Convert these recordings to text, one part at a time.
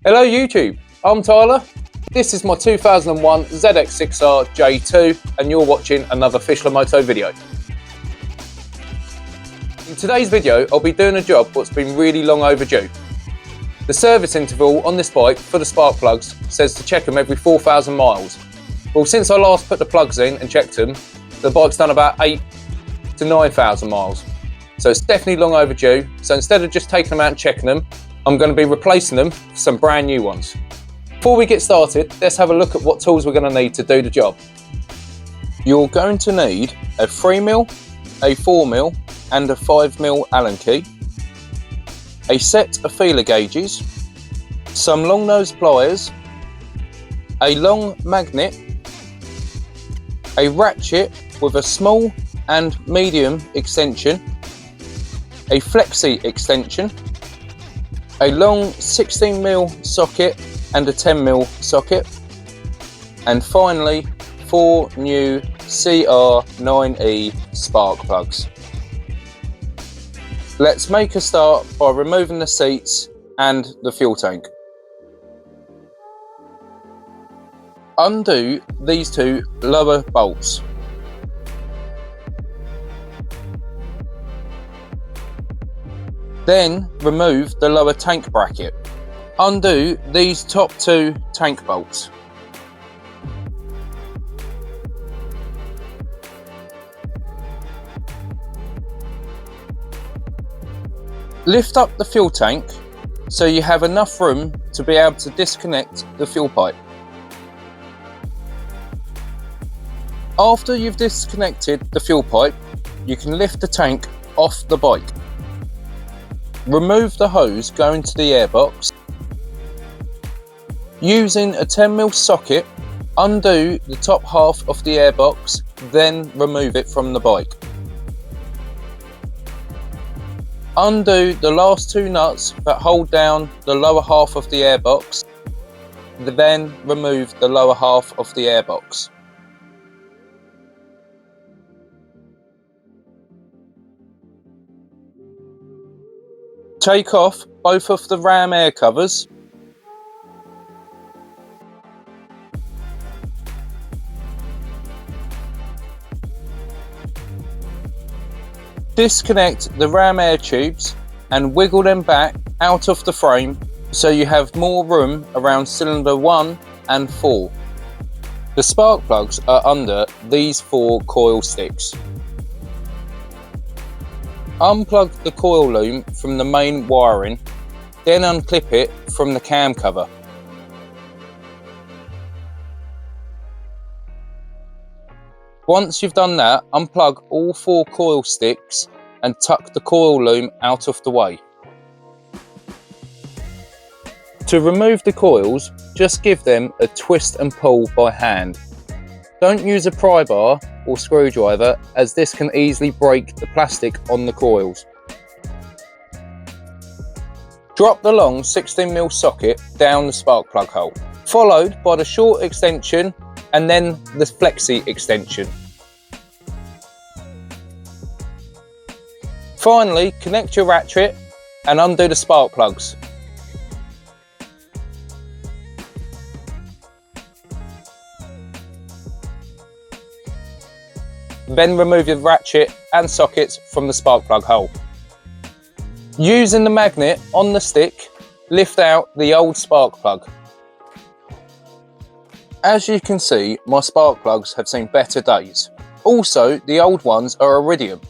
Hello YouTube, I'm Tyler. This is my 2001 ZX6R J2 and you're watching another Fischler Moto video. In today's video I'll be doing a job what's been really long overdue. The service interval on this bike for the spark plugs says to check them every 4,000 miles. Well, since I last put the plugs in and checked them, the bike's done about 8 to 9,000 miles. So it's definitely long overdue. So instead of just taking them out and checking them, I'm going to be replacing them with some brand new ones. Before we get started, let's have a look at what tools we're going to need to do the job. You're going to need a 3mm, a 4mm and a 5mm Allen key, a set of feeler gauges, some long nose pliers, a long magnet, a ratchet with a small and medium extension, a flexi extension, a long 16mm socket and a 10mm socket, and finally 4 new CR9E spark plugs. Let's make a start by removing the seats and the fuel tank. Undo these two lower bolts. Then remove the lower tank bracket. Undo these top 2 tank bolts. Lift up the fuel tank so you have enough room to be able to disconnect the fuel pipe. After you've disconnected the fuel pipe, you can lift the tank off the bike. Remove the hose going to the airbox. Using a 10mm socket, undo the top half of the airbox, then remove it from the bike. Undo the last 2 nuts that hold down the lower half of the airbox, then remove the lower half of the airbox. Take off both of the ram air covers. Disconnect the ram air tubes and wiggle them back out of the frame so you have more room around cylinder 1 and 4. The spark plugs are under these 4 coil sticks. Unplug the coil loom from the main wiring, then unclip it from the cam cover. Once you've done that, unplug all 4 coil sticks and tuck the coil loom out of the way. To remove the coils, just give them a twist and pull by hand. Don't use a pry bar or screwdriver, as this can easily break the plastic on the coils. Drop the long 16mm socket down the spark plug hole, followed by the short extension and then the flexi extension. Finally, connect your ratchet and undo the spark plugs. Then remove your ratchet and sockets from the spark plug hole. Using the magnet on the stick, lift out the old spark plug. As you can see, my spark plugs have seen better days. Also, the old ones are iridium.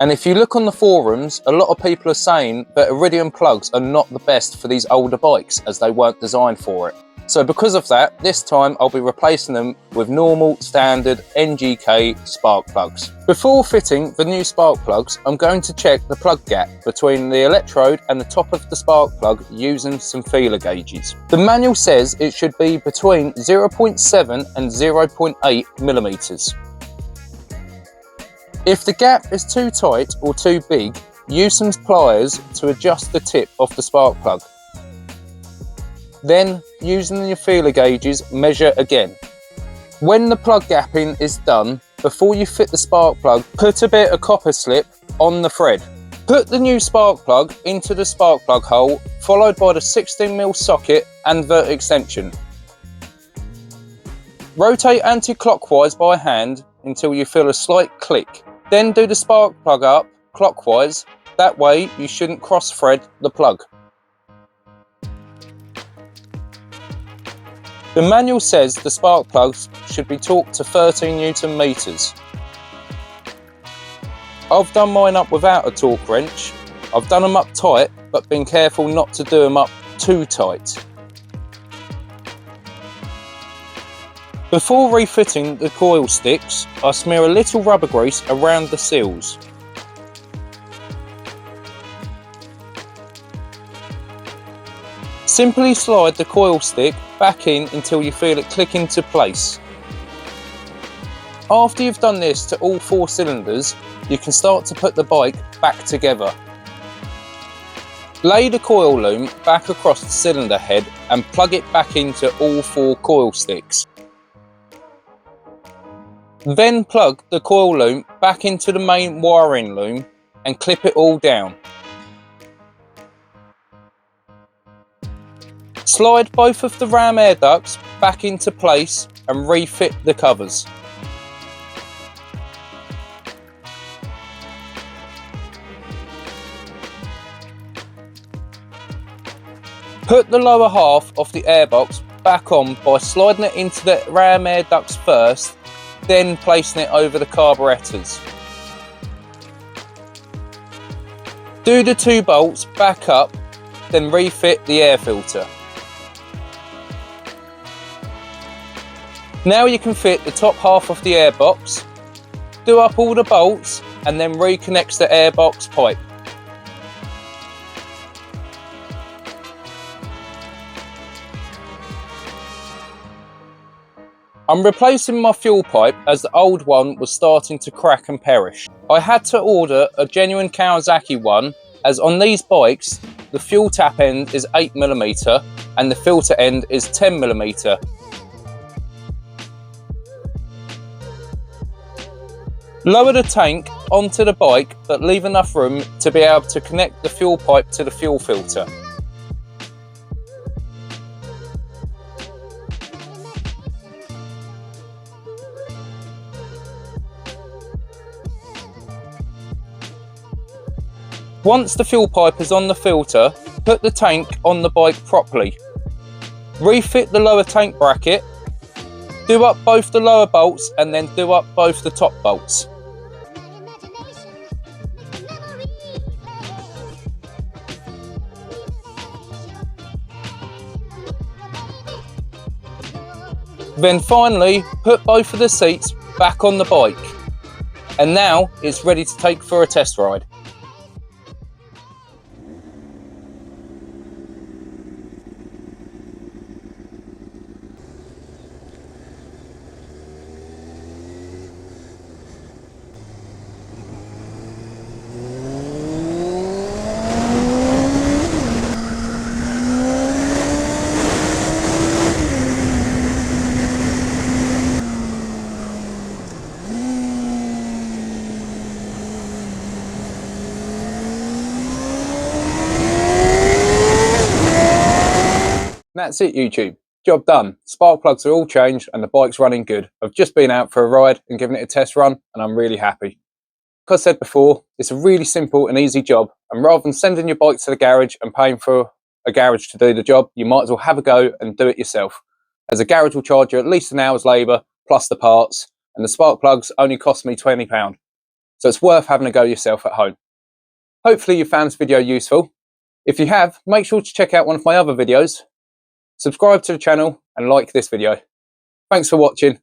And if you look on the forums, a lot of people are saying that iridium plugs are not the best for these older bikes as they weren't designed for it. So because of that, this time I'll be replacing them with normal standard NGK spark plugs. Before fitting the new spark plugs, I'm going to check the plug gap between the electrode and the top of the spark plug using some feeler gauges. The manual says it should be between 0.7 and 0.8 millimeters. If the gap is too tight or too big, use some pliers to adjust the tip of the spark plug. Then, using your feeler gauges, measure again. When the plug gapping is done, before you fit the spark plug, put a bit of copper slip on the thread. Put the new spark plug into the spark plug hole, followed by the 16mm socket and the extension. Rotate anti-clockwise by hand until you feel a slight click. Then do the spark plug up clockwise, that way you shouldn't cross thread the plug. The manual says the spark plugs should be torqued to 13 Newton meters. I've done mine up without a torque wrench. I've done them up tight, but been careful not to do them up too tight. Before refitting the coil sticks, I smear a little rubber grease around the seals. Simply slide the coil stick back in until you feel it click into place. After you've done this to all 4 cylinders, you can start to put the bike back together. Lay the coil loom back across the cylinder head and plug it back into all 4 coil sticks. Then plug the coil loom back into the main wiring loom and clip it all down. Slide both of the ram air ducts back into place and refit the covers. Put the lower half of the airbox back on by sliding it into the ram air ducts first, then placing it over the carburetors. Do the 2 bolts back up, then refit the air filter. Now you can fit the top half of the airbox, do up all the bolts and then reconnect the airbox pipe. I'm replacing my fuel pipe as the old one was starting to crack and perish. I had to order a genuine Kawasaki one, as on these bikes the fuel tap end is 8mm and the filter end is 10mm. Lower the tank onto the bike, but leave enough room to be able to connect the fuel pipe to the fuel filter. Once the fuel pipe is on the filter, put the tank on the bike properly. Refit the lower tank bracket, do up both the lower bolts and then do up both the top bolts. Then finally, put both of the seats back on the bike. And now it's ready to take for a test ride. That's it, YouTube. Job done. Spark plugs are all changed and the bike's running good. I've just been out for a ride and given it a test run and I'm really happy. Like I said before, it's a really simple and easy job, and rather than sending your bike to the garage and paying for a garage to do the job, you might as well have a go and do it yourself, as a garage will charge you at least an hour's labour plus the parts, and the spark plugs only cost me £20, so it's worth having a go yourself at home. Hopefully you found this video useful. If you have, make sure to check out one of my other videos, subscribe to the channel and like this video. Thanks for watching.